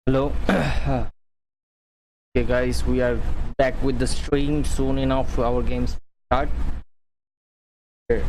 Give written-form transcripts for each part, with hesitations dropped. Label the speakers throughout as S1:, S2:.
S1: Hello. Okay guys, we are back with the stream. Soon enough our games start. Here.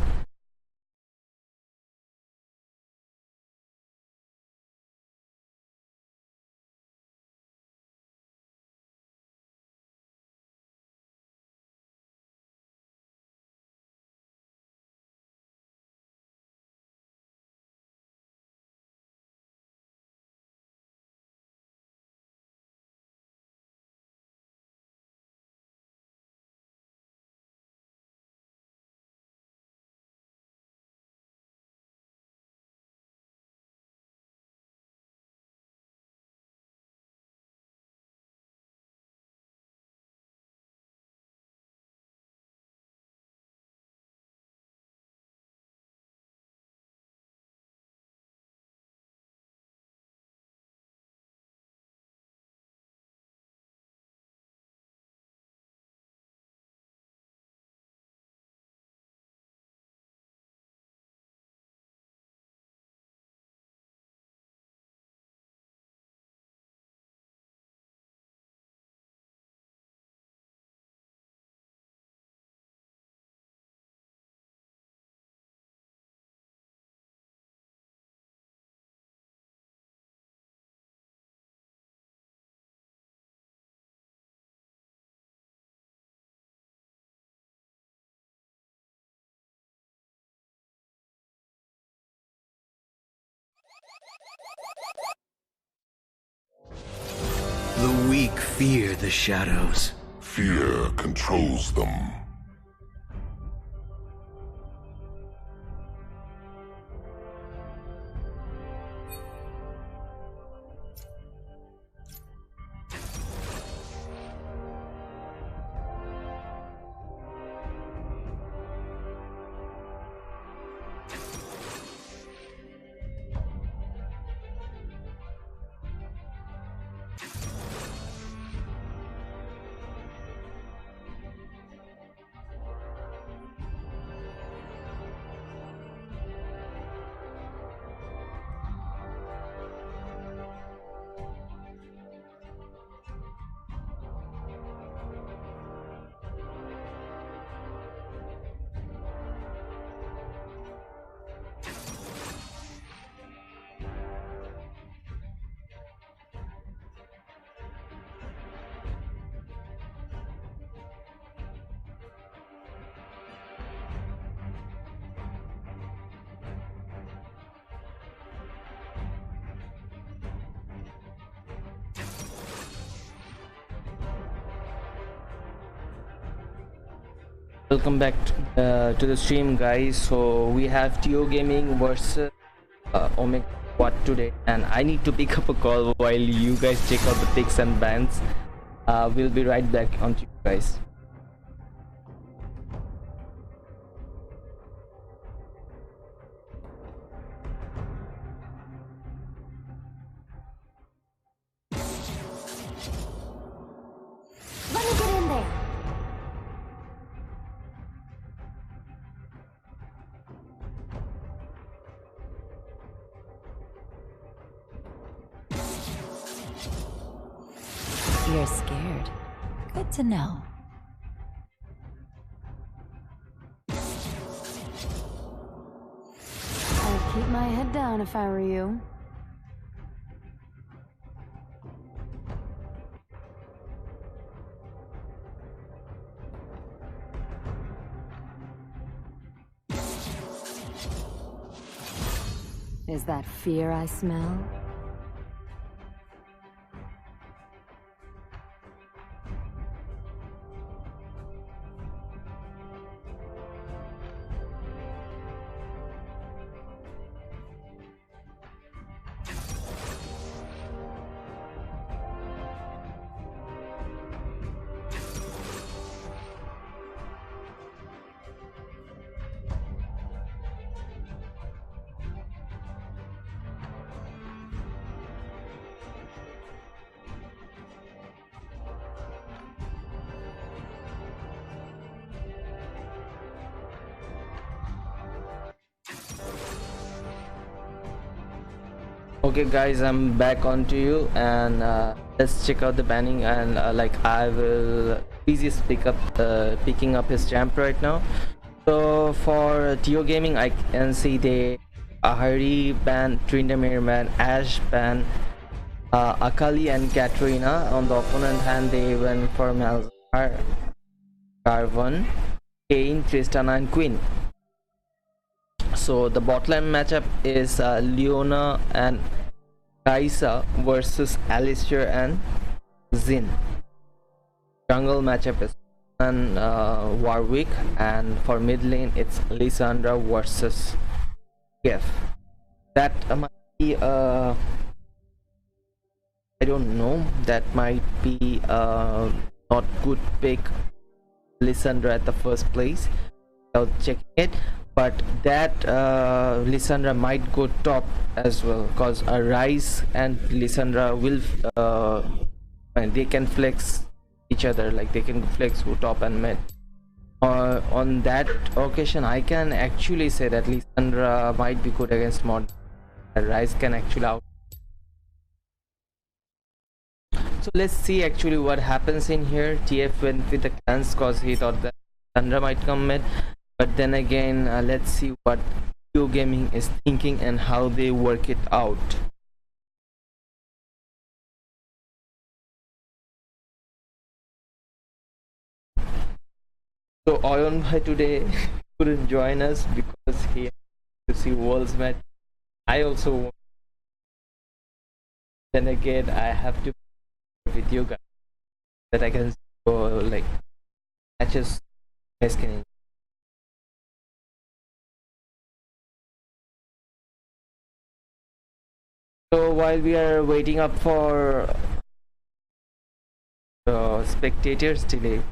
S2: The weak fear the shadows.
S3: Fear controls them.
S1: Welcome back to the stream, guys. So we have TeO Gaming versus Omega What today, and I need to pick up a call while you guys check out the picks and bans. We'll be right back on to you guys.
S4: Let me get in there. You're scared. Good to know. I'd keep my head down if I were you. Is that fear I smell?
S1: Okay guys, I'm back onto you, and let's check out the banning. And like I will easy picking up his champ right now. So for TeO Gaming, I can see they Ahari ban, Tryndamere ban, Ash ban, Akali and Katrina. On the opponent hand, they went for Malzahar, Garvan, Kayn, Tristana and Queen. So the bottom matchup is Leona and Kaisa versus Alistair and Zin. Jungle matchup is and Warwick, and for mid lane it's Lysandra versus Kef. That might be I don't know, that might be not good pick Lysandra at the first place without checking it, but that Lysandra might go top as well, because Ryze and Lysandra will they can flex each other, like they can flex top and mid. On that occasion, I can actually say that Lysandra might be good against mod. Ryze can actually out. So let's see actually what happens in here. TF went with the clans because he thought that Lysandra might come mid, but then again, let's see what TeO Gaming is thinking and how they work it out. So Oyon Bhai today couldn't join us because he had to see Worlds match. I also, then again, I have to with you guys that I can go like matches guys can enjoy. So while we are waiting up for the spectators today,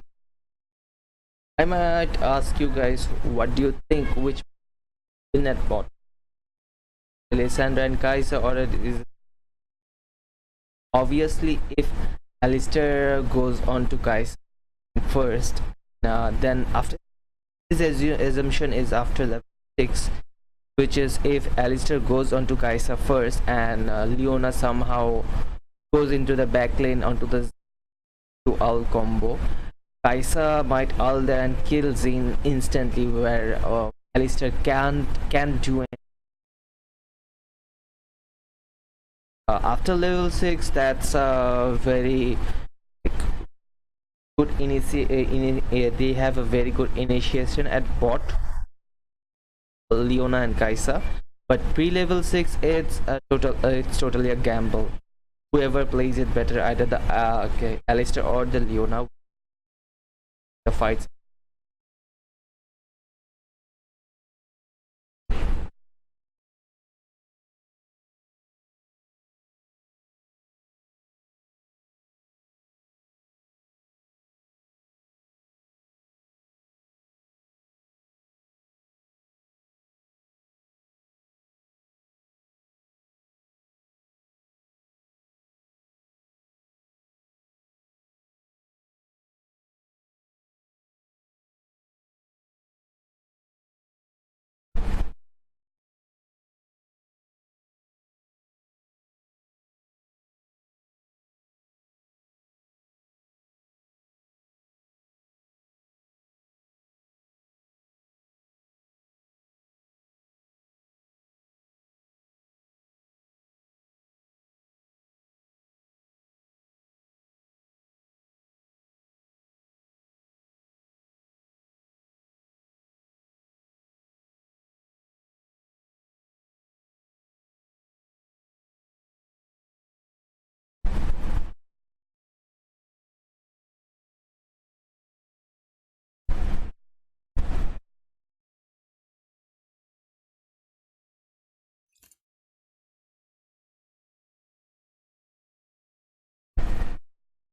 S1: I might ask you guys, what do you think which win at bot? Lysandra and Kaisa, or it is obviously if Alistair goes on to Kaisa first, then after his assumption is after level 6, which is if Alistair goes on to Kaisa first and Leona somehow goes into the back lane onto the to ult combo, Kaisa might ult there and kill Zin instantly, where Alistair can't do anything. After level 6, that's a very good they have a very good initiation at bot, Leona and Kaisa, but pre-level 6 it's totally a gamble. Whoever plays it better, either the Alistair or the Leona, the fights.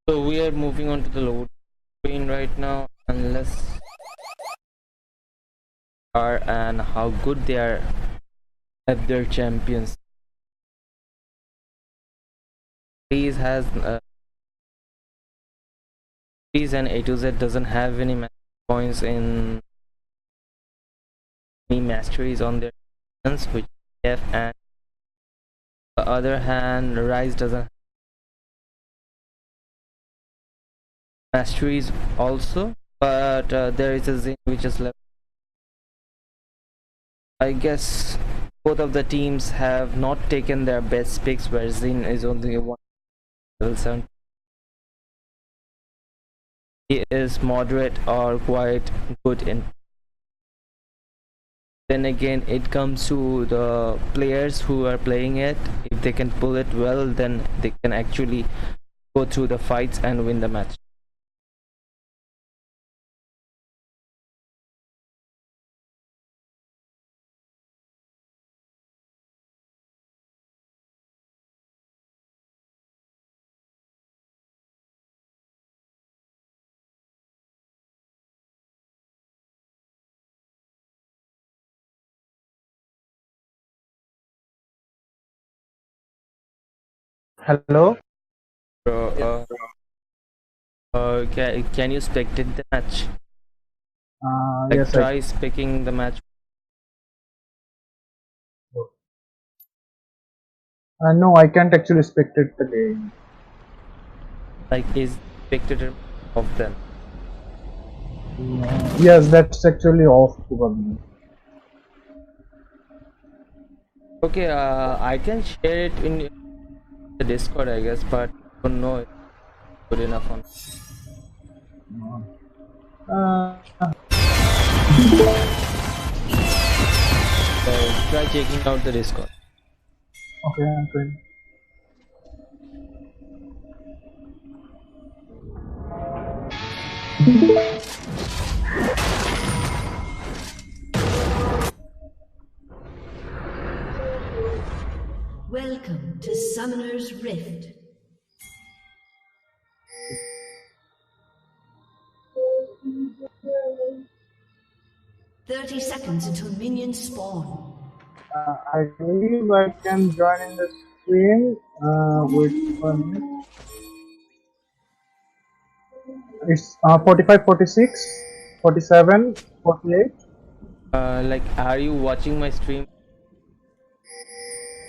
S1: So we are moving on to the load screen right now, unless are and how good they are at their champions. Freeze has Freeze and A to Z doesn't have any points in any masteries on their champions, which F and the other hand, Rise doesn't have masteries also, but there is a Zin which is left. I guess both of the teams have not taken their best picks, where Zin is only one level 7. He is moderate or quite good in. Then again, it comes to the players who are playing it. If they can pull it well, then they can actually go through the fights and win the match.
S5: Hello?
S1: So, can you spectate the match? Like
S5: Yes,
S1: try specking the match.
S5: no, I can't actually spectate the game.
S1: Like is spectator of them.
S5: Yes, that's actually off probably.
S1: Okay, I can share it in the Discord, I guess, but I don't know if it's good enough on.
S5: Uh,
S1: Try checking out the Discord.
S5: okay, I'm trying.
S6: Welcome to Summoner's Rift. "30 seconds until minions spawn."
S5: I believe I can join in the stream. Wait 1 minute. It's 45, 46, 47, 48.
S1: Like, are you watching my stream?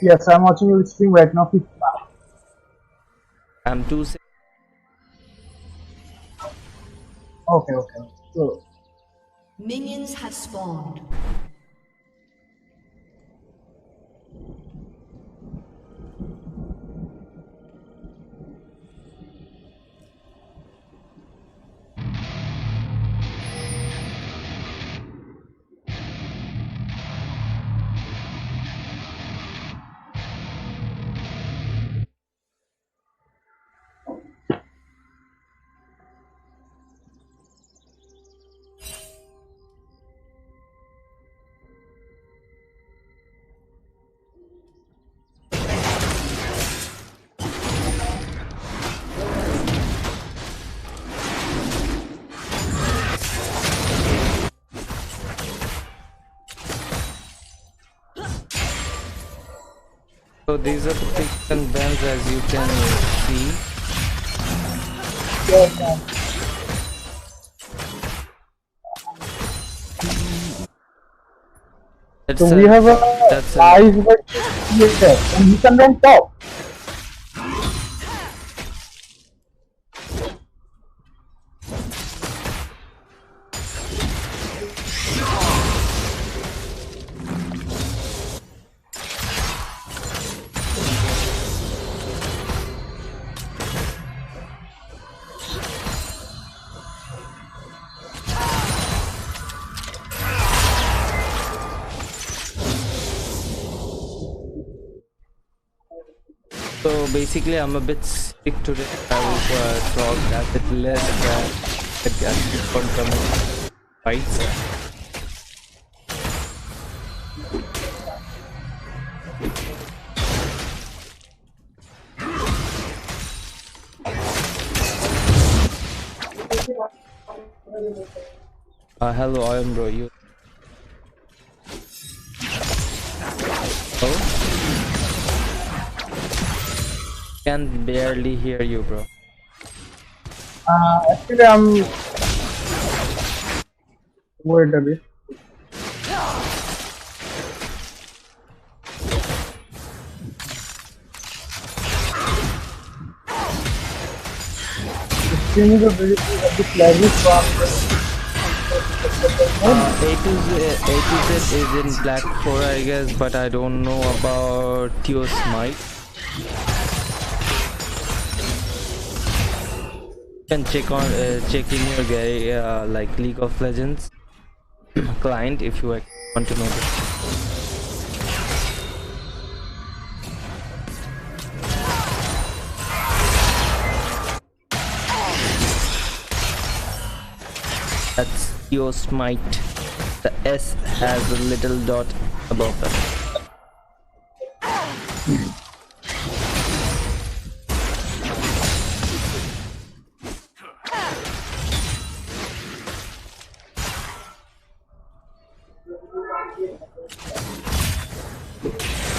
S5: Yes, I'm watching your stream right now. 50.
S1: I'm too.
S5: Okay, okay. So,
S6: Minions have spawned.
S1: So these are the picks and bans, as you can see.
S5: so we have a
S1: that's
S5: live versus and you can run top.
S1: So basically, I'm a bit sick today. I will talk a bit less and keep on coming fights. Hello, I am bro. You. Oh. Can barely hear you, bro.
S5: Actually, I'm. Wait a bit. screen is a bit laggy, so
S1: A2Z is in Black 4, I guess, but I don't know about TeO Smite. You can check in your like League of Legends client if you want to know this. That's TeO Smite. The S has a little dot above it.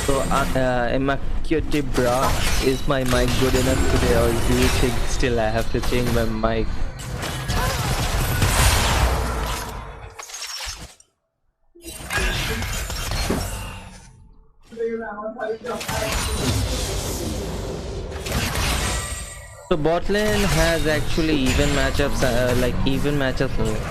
S1: So, Immaculate Bra, is my mic good enough today, or do you think still I have to change my mic? So bot lane has actually even matchups,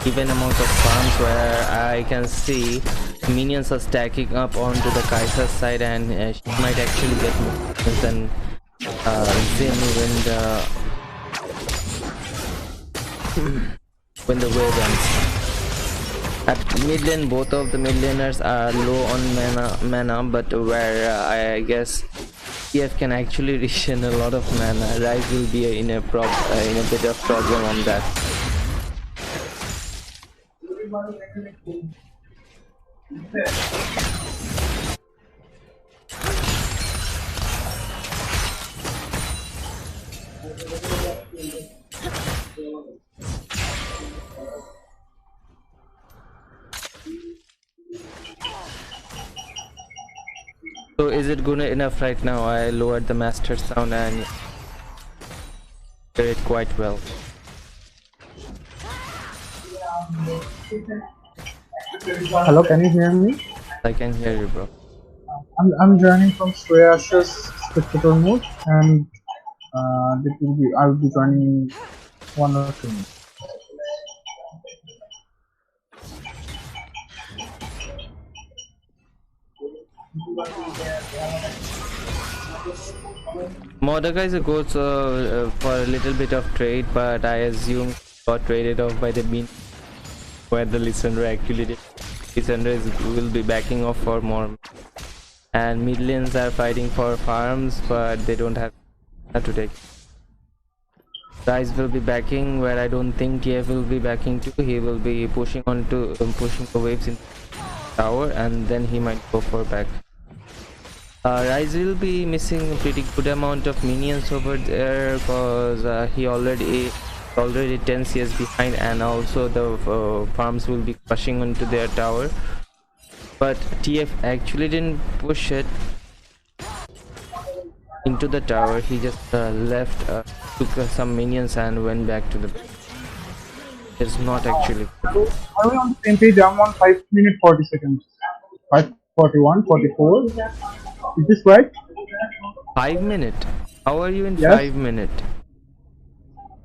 S1: even amount of farms where I can see minions are stacking up onto the Kai'Sa's side, and she might actually get minions than Zin when the wave ends. At mid lane, both of the mid laners are low on mana, but where I guess TF can actually reach in a lot of mana, Rise will be in a bit of problem on that. So is it good enough right now? I lowered the master sound and hear it quite well.
S5: hello, can you hear me?
S1: I can hear you, bro.
S5: I'm joining from Shreyash's spectator mode, and I'll be joining 1 or 2 minutes.
S1: Mordecai goes for a little bit of trade, but I assume got traded off by the bean where the listener actually did. Listener will be backing off for more, and mid lanes are fighting for farms, but they don't have to take. Rise will be backing where I don't think TF will be backing too. He will be pushing pushing the waves in tower, and then he might go for back. Rise will be missing a pretty good amount of minions over there, because he already 10 CS behind, and also the farms will be crushing onto their tower. But TF actually didn't push it into the tower. He just left, took some minions and went back to the base. It's not actually.
S5: Are we on the same page? I'm on 5 minutes 40 seconds. 5:41, 44. Is this right?
S1: 5 minutes? How are you in
S5: Yes.
S1: 5 minutes?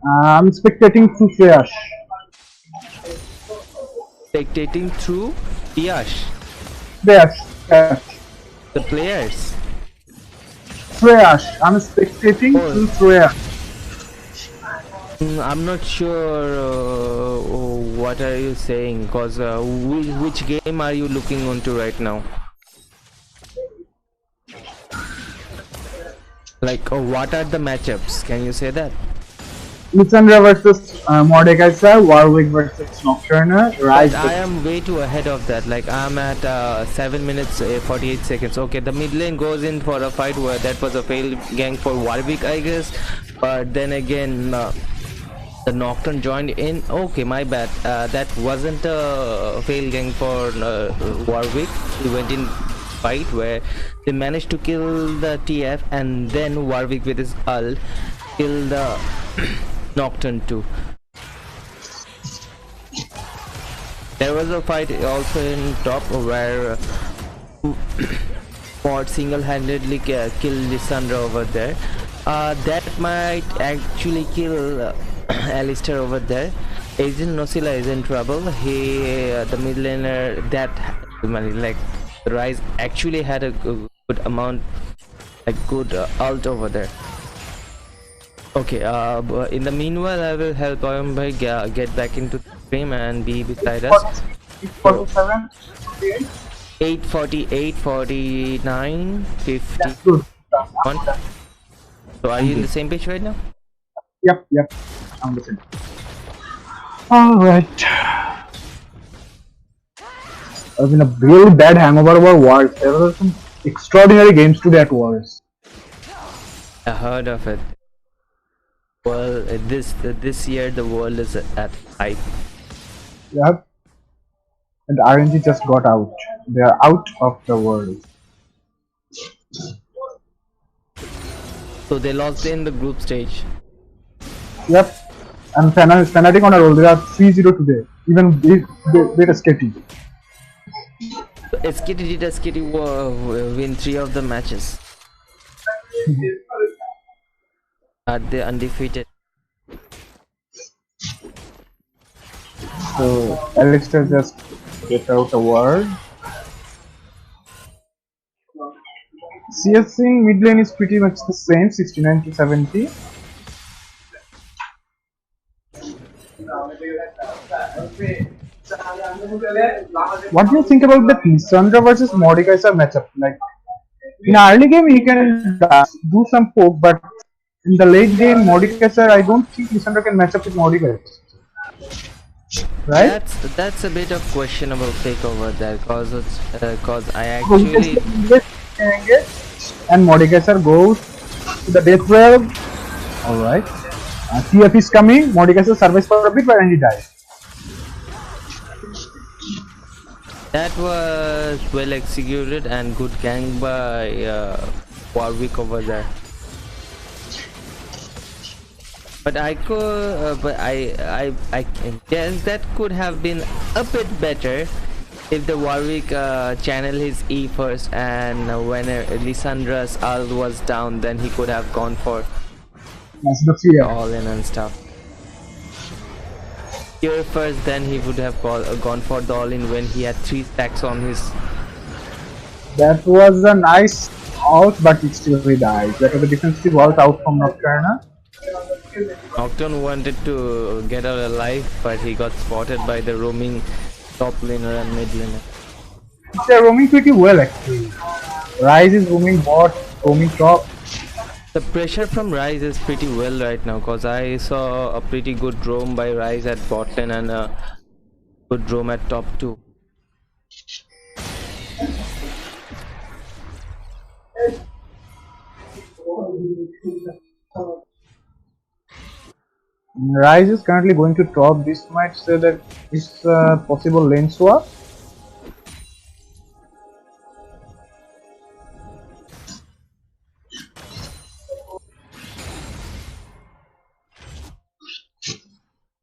S5: I'm spectating through Shreyash.
S1: Spectating through Yash,
S5: Yes.
S1: the players.
S5: Shreyash. I'm spectating through Shreyash.
S1: I'm not sure what are you saying, because which game are you looking onto right now? Like, what are the matchups? Can you say that?
S5: Lissandra versus Mordecai, Warwick versus Nocturna, Rise.
S1: But I am way too ahead of that. Like, I'm at 7 minutes 48 seconds. Okay, the mid lane goes in for a fight where that was a failed gank for Warwick, I guess. But then again, the Nocturne joined in. Okay, my bad. That wasn't a failed gank for Warwick. He went in fight where they managed to kill the TF, and then Warwick with his ult killed the Nocturne too. There was a fight also in top where Mod single-handedly killed Lissandra over there. That might actually kill Alistair over there. Agent Nosila is in trouble. He, the mid laner, that like Rise actually had a good amount, like good ult over there. Okay, but in the meanwhile, I will help by get back into the stream and be beside us.
S5: 47,
S1: 848, 49, 50.
S5: that's good.
S1: So are you in the same page right now?
S5: Yep, I'm the same. Alright. I've been a really bad hangover about Wars. There were some extraordinary games today at Wars.
S1: I heard of it. Well, this year the world is at hype.
S5: Yep. And RNG just got out. They are out of the world.
S1: So they lost in the group stage.
S5: Yep. And Fanatic on a roll. They are 3-0 today. Even they SKT.
S1: So SKT win 3 of the matches. Are they undefeated?
S5: So Alistair just get out the word. CS mid lane is pretty much the same, 69 to 70. What do you think about the Lissandra versus Mordekaiser matchup? Like in early game he can do some poke, but in the late game Mordekaiser, I don't think Lissandra can match up with Mordekaiser. Right?
S1: That's a bit of questionable take over there, cause I actually
S5: and Mordekaiser goes to the death wave. Alright. TF is coming, Mordekaiser survives for a bit but he dies.
S1: That was well executed and good gang by Warwick over there. But I could, I guess that could have been a bit better if the Warwick channel his E first, and when Lissandra's ult was down, then he could have gone for all in and stuff. Here first, then he would have gone for the all in when he had 3 stacks on his.
S5: That was a nice ult, but it still he died. That was a defensive ult out from Nocturna.
S1: Nocturne wanted to get out alive, but he got spotted by the roaming top laner and mid laner.
S5: They're roaming pretty well actually. Rise is roaming bot, roaming top.
S1: The pressure from Rise is pretty well right now, cause I saw a pretty good roam by Rise at bot lane and a good roam at top too.
S5: Rise is currently going to top. This might say that it's a possible lane swap.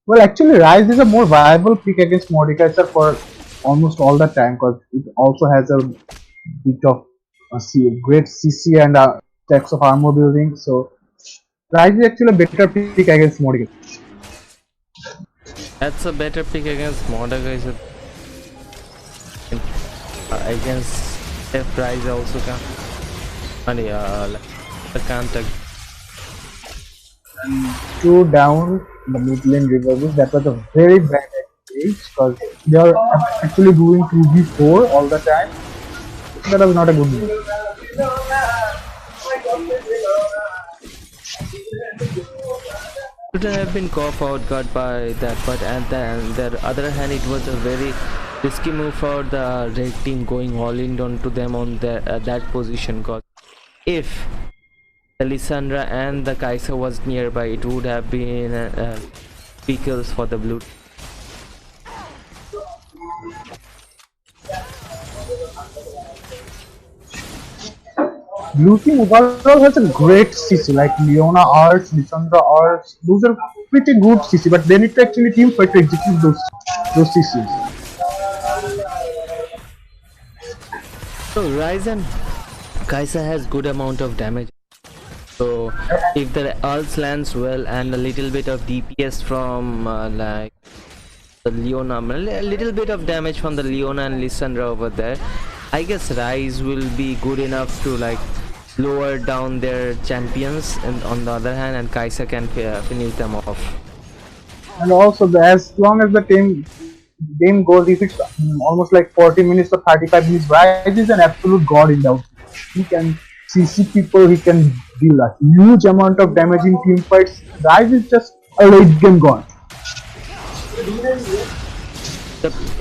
S5: Well, actually, Rise is a more viable pick against Mordekaiser for almost all the time, because it also has a bit of great CC and stacks of armor building. So, Rise is actually a better pick against Mordekaiser.
S1: That's a better pick against Mordekaiser. Against F Rise also can. And can't.
S5: And 2 down the mid lane reverses. That was a very bad exchange, because they are actually doing 2v4 all the time. That was not a good move.
S1: Could have been caught out guard by that, but on the other hand, it was a very risky move for the red team going all in onto them on that position. Cause if Lissandra and the Kaiser was nearby, it would have been 3 kills for the blue.
S5: Blue team overall has a great CC, like Leona arts, Lissandra arts. Those are pretty good CC, but they need to actually team fight to execute those CCs.
S1: So Rise and Kaiser has good amount of damage. So if the ults lands well and a little bit of DPS from like the Leona, a little bit of damage from the Leona and Lissandra over there, I guess Rise will be good enough to like lower down their champions, and on the other hand, and Kai'Sa can finish them off.
S5: And also, as long as the game goes, if it's almost like 40 minutes or 35 minutes, Rise is an absolute god in the. He can CC people, he can deal a huge amount of damage in team fights. Rise is just a late game god.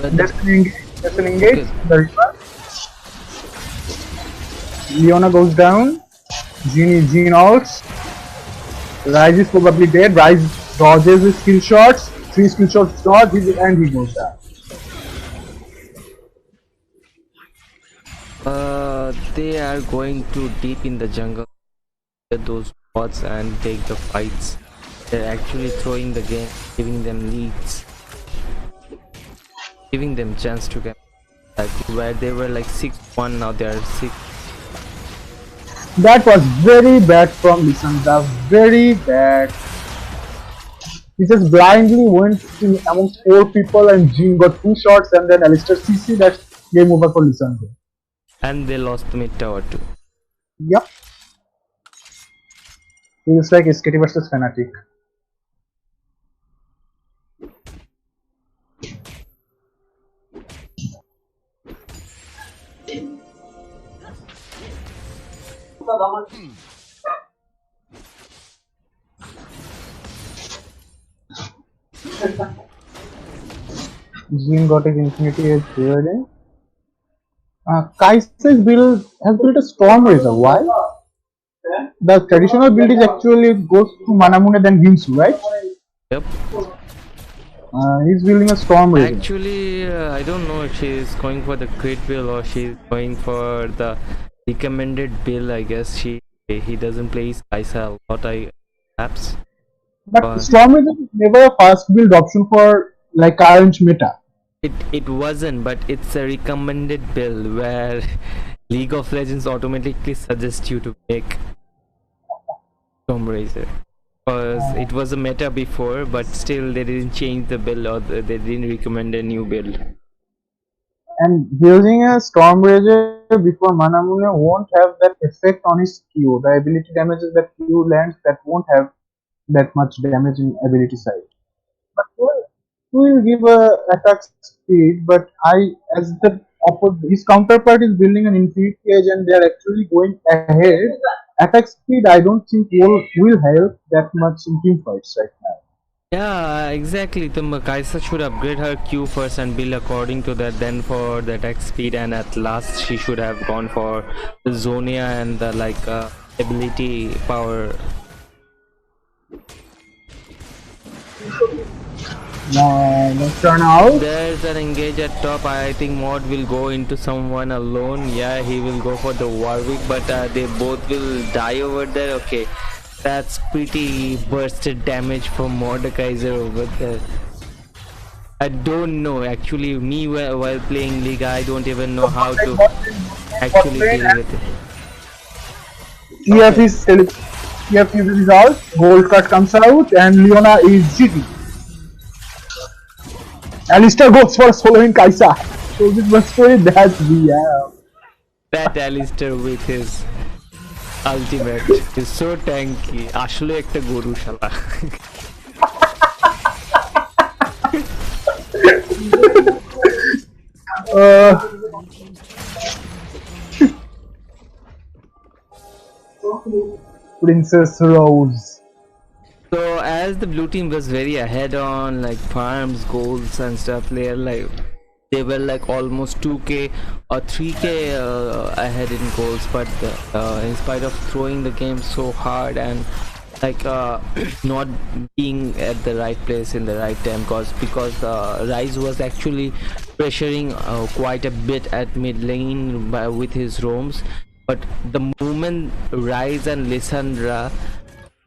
S5: That's an engage.
S1: Okay.
S5: The Reaper. Leona goes down. Jean ults. Rise is probably dead. Rise dodges his skill shots. 3 skill shots dodge, and he goes down.
S1: They are going too deep in the jungle, get those bots and take the fights. They're actually throwing the game, giving them leads, giving them chance to get like where they were like 6-1, now they are 6.
S5: That was very bad from Lissandra, very bad. He just blindly went in amongst 4 people and Jean got 2 shots and then Alistair CC. That's game over for Lissandra.
S1: And they lost the mid tower too.
S5: Yep. Feels like SKT versus Fnatic. Jean got his Infinity Edge cleared in. Kai'Sa's build has built a Storm Razor. Why? The traditional build is actually goes to Manamune then Ginsu, right?
S1: Yep.
S5: He's building a Storm Razor.
S1: Actually, I don't know if she's going for the crit build or she's going for the recommended build. I guess he doesn't play his Kai'Sa a lot, perhaps.
S5: But Storm Razor is never a fast build option for like current meta.
S1: It wasn't, but it's a recommended build where League of Legends automatically suggests you to make Tomb Raider, because it was a meta before, but still they didn't change the build or they didn't recommend a new build.
S5: And using a Storm Razor before Manamune won't have that effect on his Q. The ability damages that Q lands, that won't have that much damage in ability side. But will give a attack speed, but his counterpart is building an Infinity Edge and they are actually going ahead. Attack speed I don't think will help that much in team fights right now.
S1: Yeah, exactly. The Kai'Sa should upgrade her Q first and build according to that, then for the attack speed, and at last she should have gone for the Zonia and the like ability power.
S5: Let's turn out.
S1: There's an engage at top. I think Mod will go into someone alone. Yeah, he will go for the Warwick, but they both will die over there. Okay, that's pretty bursted damage from Mordekaiser over there. I don't know, actually, me while playing League, I don't even know how to actually deal with it.
S5: EF is result, gold card comes out and Leona is GG. Alistair goes for following Kai'Sa. So this was story that we have.
S1: That Alistair with his ultimate is so tanky. Ashole ekta goru shala.
S5: Princess Rose.
S1: So as the blue team was very ahead on like farms, goals and stuff, they were like almost 2k or 3k ahead in goals, but in spite of throwing the game so hard and like not being at the right place in the right time, because Rise was actually pressuring quite a bit at mid lane with his roams, but the moment Rise and Lissandra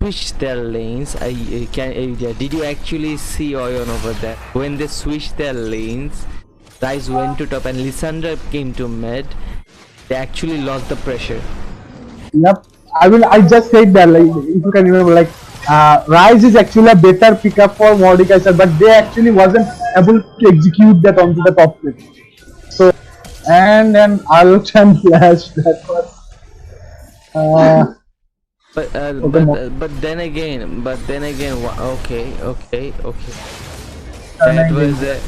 S1: switched their lanes, did you actually see Oyon over there? When they switched their lanes, Rise went to top and Lissandra came to mid. They actually lost the pressure.
S5: Yep, I just said that, like, if you can remember, like, Rise is actually a better pickup for Mordecai, sir, but they actually wasn't able to execute that onto the top lane. So, and then Altan Flash, that was.
S1: But then again, okay. That was a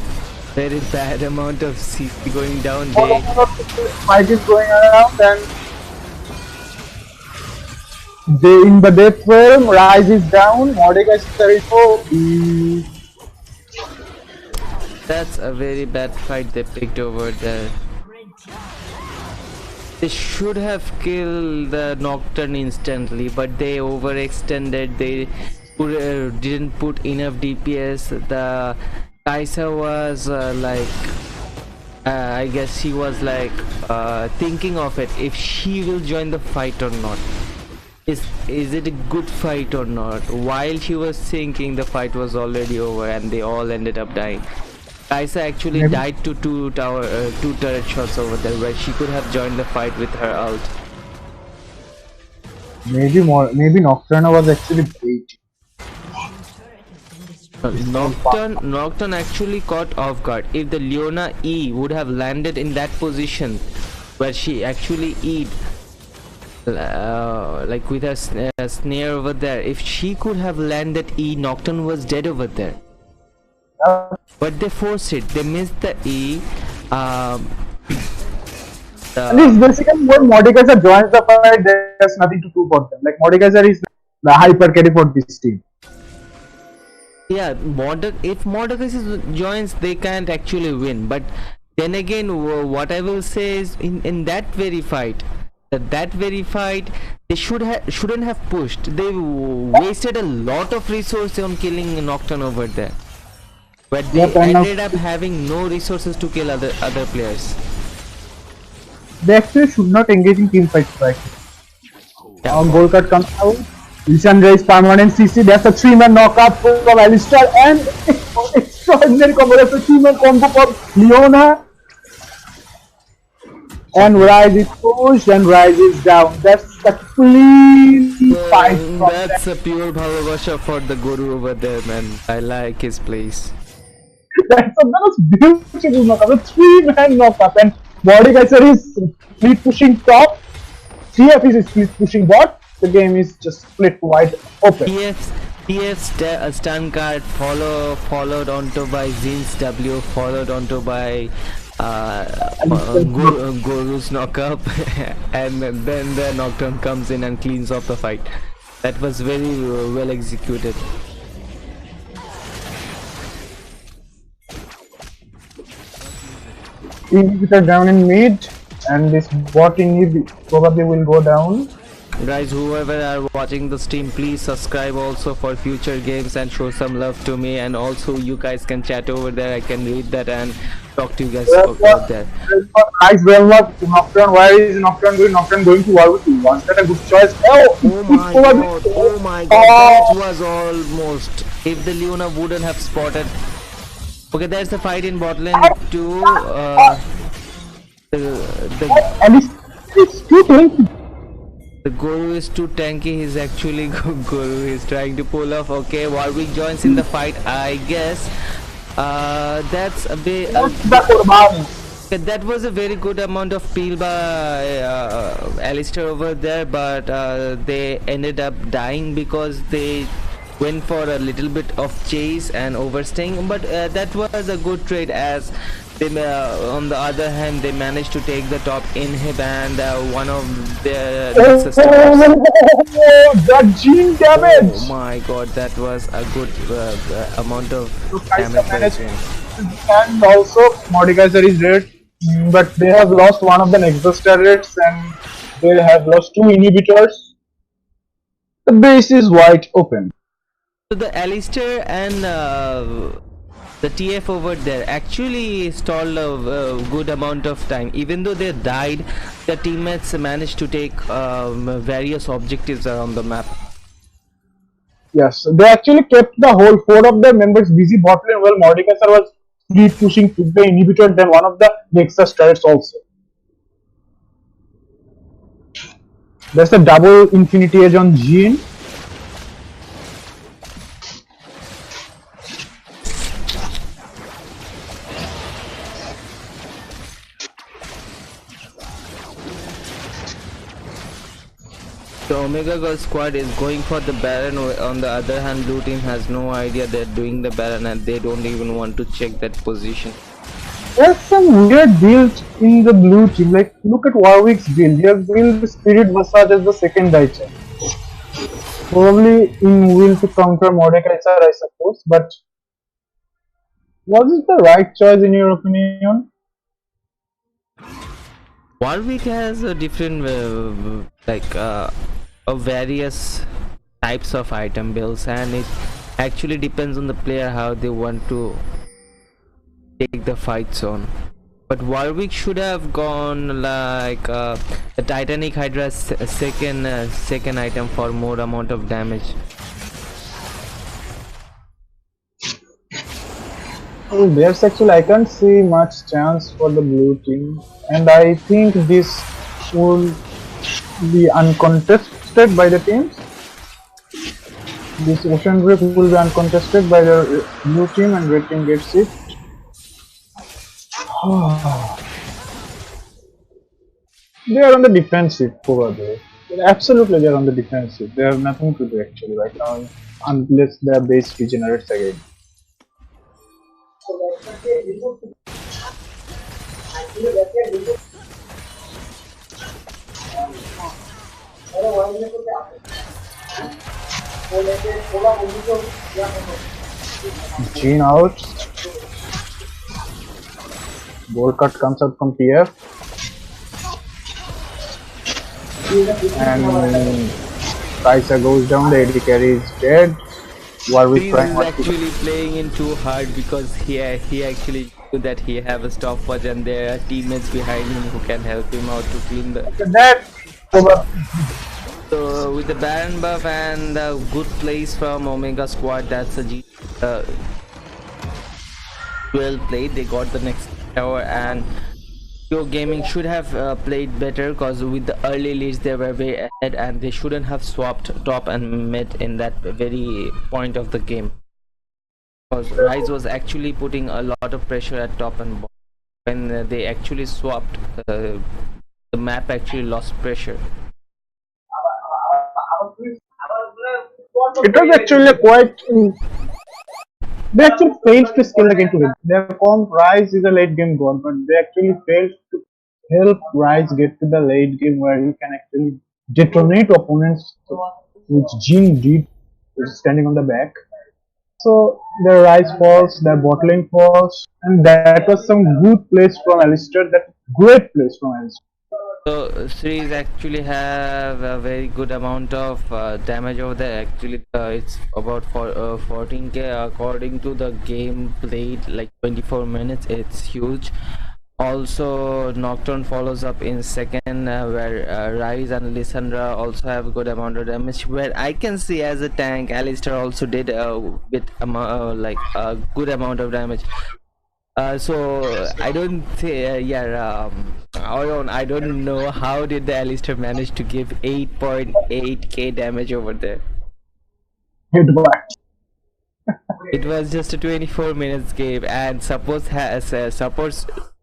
S1: very bad amount of CC going down.
S5: Fight is going around, and they in the death realm. Rise is down. Mordecai is
S1: That's a very bad fight they picked over there. They should have killed the Nocturne instantly, but they overextended. They didn't put enough DPS. The Kaisa was I guess she was like thinking of it, if she will join the fight or not. Is it a good fight or not? While she was thinking, the fight was already over and they all ended up dying. Kaisa actually died to two turret shots over there, where she could have joined the fight with her ult.
S5: Maybe Nocturne was actually bait.
S1: Nocturne actually caught off guard. If the Leona E would have landed in that position where she actually E'd like with her snare over there, if she could have landed E, Nocturne was dead over there. But they forced it. They missed the E.
S5: And it's basically when Mordecai joins the fight, there's nothing to do for them. Like, Mordecai is the hyper carry for this team.
S1: Yeah, if Mordecai joins, they can't actually win. But then again, what I will say is, in that very fight, they shouldn't have pushed. They wasted a lot of resources on killing Nocturne over there, but they ended up having no resources to kill other players.
S5: They actually should not engage in team fights, right? Yeah. Goal cut comes out. Lissandra is permanent CC. That's a 3-man knockup from Alistar, and extraordinary combo. That's a 3-man combo from Leona. And Rise is pushed and Rise is down. That's a clean fight.
S1: That's a pure bhavavasha for the Guru over there, man. I like his place.
S5: That was beautiful knockup. A 3-man knockup, and Mordecai is split pushing top. TF is split pushing bot. The game is just split wide open.
S1: TF's stun card followed onto by Zin's W, followed onto by Guru's knockup, and then the Nocturne comes in and cleans off the fight. That was very well executed.
S5: Inhibitor down in mid, and this bot inhib probably will go down.
S1: Guys, whoever are watching the stream, please subscribe also for future games and show some love to me, and also you guys can chat over there. I can read that and talk to you guys over there.
S5: Nice, well worked. Nocturne, where is Nocturne going? Nocturne going to war with you. Was that a good choice?
S1: Oh my god, that was almost. If the Leona wouldn't have spotted. Okay, there's the fight in bot lane too.
S5: It's too tanky.
S1: The Guru is too tanky. He's actually Guru is trying to pull off. Okay, Warwick joins in the fight, I guess. That's a bit. That was a very good amount of peel by Alistar over there, but they ended up dying because they went for a little bit of chase and overstaying. But that was a good trade, as they, on the other hand, they managed to take the top inhib, and one of their Nexus
S5: the gene damage!
S1: Oh my god, that was a good amount of damage.
S5: And also, Mordecai is dead, but they have lost one of the Nexus turrets, and they have lost 2 inhibitors. The base is wide open.
S1: So the Alistar and the TF over there actually stalled a good amount of time. Even though they died, the teammates managed to take various objectives around the map.
S5: Yes, they actually kept the whole 4 of their members busy bot lane while Mordecai was lead pushing to the inhibitor, then one of the Nexus turrets also. There's a double Infinity Edge on Jean.
S1: The Omega Girl squad is going for the Baron. On the other hand, blue team has no idea they're doing the Baron and they don't even want to check that position.
S5: There's some weird build in the blue team. Like, look at Warwick's build. He has built Spirit Massage as the second item. Probably in will to counter Mordekaiser, I suppose. But was it the right choice in your opinion?
S1: Warwick has a different various types of item builds, and it actually depends on the player how they want to take the fight zone. But Warwick should have gone like the Titanic Hydra's second item for more amount of damage.
S5: Oh, there's actually I can't see much chance for the blue team, and I think this will be uncontested by the teams. This Ocean Grip will be uncontested by the blue team, and red team gets it. They are on the defensive, probably. Absolutely, they are on the defensive. They have nothing to do actually right now, unless their base regenerates again. Gene out. Ball cut comes out from TF. And Kaiser goes down, the AD carry is dead. Warwick
S1: He's actually playing in too hard because he actually knew that he have a stopwatch and there are teammates behind him who can help him out to clean the...
S5: That
S1: So with the Baron buff and the good plays from Omega squad, that's a well played. They got the next tower, and TeO Gaming should have played better because with the early leads they were way ahead and they shouldn't have swapped top and mid in that very point of the game. Because Rise was actually putting a lot of pressure at top and bottom. When they actually swapped, the map actually lost pressure.
S5: it was actually quite. They actually failed to scale the game to win. Their form Rise is a late game god, but they actually failed to help Rise get to the late game where he can actually detonate opponents, which Jin did, standing on the back. So their Rise falls, their bottling falls, and that was some good plays from Alistair. That great plays from Alistair.
S1: So Series actually have a very good amount of damage over there. Actually it's about 14k according to the game played, like 24 minutes. It's huge. Also Nocturne follows up in second, where Rise and Lissandra also have a good amount of damage, where I can see as a tank Alistair also did a bit like a good amount of damage. So I don't say I don't know how did the Alistair manage to give 8.8k damage over there. It was just a 24 minutes game, and supports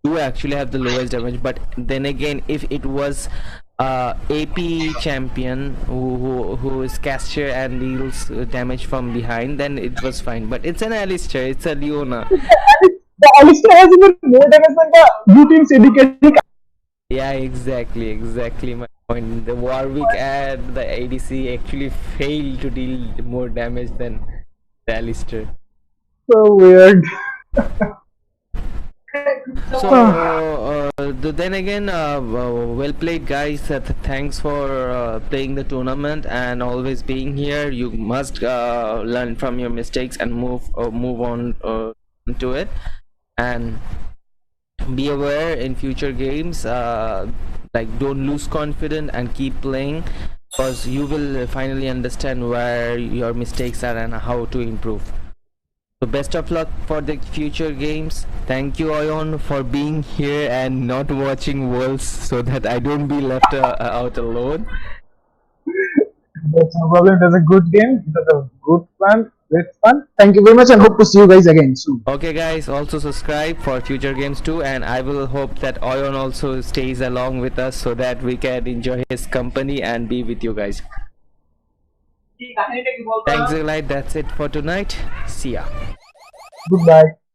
S1: do actually have the lowest damage. But then again, if it was AP champion who is caster and deals damage from behind, then it was fine. But it's an Alistair, it's a Leona.
S5: The Alistair has even more damage than the blue team's AD.
S1: Yeah, exactly my point. The Warwick and the ADC actually failed to deal more damage than the Alistair.
S5: So weird.
S1: So then again, well played guys. Thanks for playing the tournament and always being here. You must learn from your mistakes and move on to it, and be aware in future games. Like, don't lose confidence and keep playing, because you will finally understand where your mistakes are and how to improve. So best of luck for the future games. Thank you Oyon for being here and not watching Worlds so that I don't be left out alone.
S5: That's no problem. It was a good game. It was a good fun. Great fun. Thank you very much and hope to see you guys again soon.
S1: Okay guys, also subscribe for future games too, and I will hope that Oyon also stays along with us so that we can enjoy his company and be with you guys. Thanks a lot. That's it for tonight. See ya.
S5: Goodbye.